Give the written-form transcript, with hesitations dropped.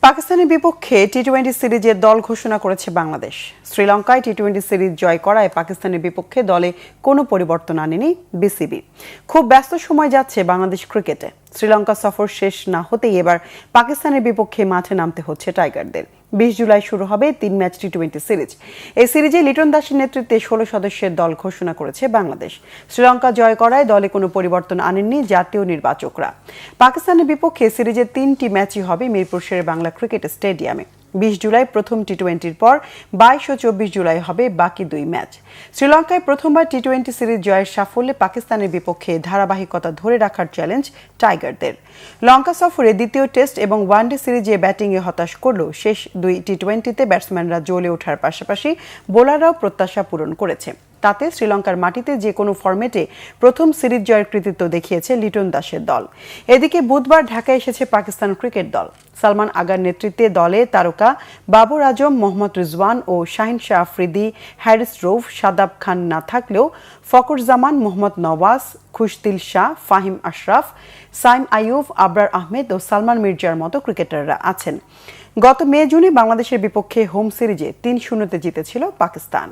পাকিস্তানের বিপক্ষে টি-20 সিরিজের দল ঘোষণা করেছে বাংলাদেশ। শ্রীলঙ্কায় টি-20 সিরিজ জয় করায় পাকিস্তানের বিপক্ষে দলে কোনো পরিবর্তন আনেনি বিসিবি। খুব ব্যস্ত সময় যাচ্ছে বাংলাদেশ ক্রিকেটে। শ্রীলঙ্কা সফর শেষ না হতেই এবার পাকিস্তানের বিপক্ষে মাঠে নামতে হচ্ছে টাইগারদের। 20 জুলাই শুরু হবে 3 ম্যাচ টি-20 সিরিজ। এই সিরিজে লিটন দাসের নেতৃত্বে 16 সদস্যের দল ঘোষণা করেছে বাংলাদেশ। শ্রীলঙ্কা জয় করায় দলে কোনো পরিবর্তন আনেননি জাতীয় নির্বাচকরা। পাকিস্তানের বিপক্ষে সিরিজের 3টি ম্যাচই হবে মিরপুর শেরে বাংলা ক্রিকেট স্টেডিয়ামে। 20 জুলাই প্রথম টি-20-র পর 22 ও 24 জুলাই হবে বাকি 2 ম্যাচ। শ্রীলঙ্কায় প্রথমবার টি-20 সিরিজ জয়ের সাফল্যে পাকিস্তানের বিপক্ষে ধারাবাহিকতা ধরে রাখার চ্যালেঞ্জ টাইগারদের। লঙ্কা সফরে দ্বিতীয় টেস্ট এবং ওয়ানডে সিরিজে ব্যাটিংয়ে হতাশ করলেও শেষ 2 টি-20-তে ব্যাটসম্যানরা জ্বলে ওঠার পাশাপাশি বোলাররাও প্রত্যাশা পূরণ করেছে। তাতে শ্রীলঙ্কার মাটিতে যে কোনো ফরম্যাটে প্রথম সিরিজ জয়ের কৃতিত্ব দেখিয়েছে লিটন দাসের দল। এদিকে বুধবার ঢাকায় এসেছে পাকিস্তান ক্রিকেট দল। সালমান আগার নেতৃত্বে দলে তারকা বাবর আজম, মোহাম্মদ রিজওয়ান ও শাহিন শাহ আফ্রিদি, হ্যারিস রৌফ, শাদাব খান না থাকলেও ফখর জামান, মোহাম্মদ নওয়াজ, খুশদিল শাহ, ফাহিম আশরাফ, সাইম আইয়ুব, আবরার আহমেদ ও সালমান মির্জার মতো ক্রিকেটাররা আছেন। গত মে-জুনে বাংলাদেশের বিপক্ষে হোম সিরিজে 3-0-তে জিতেছিল পাকিস্তান।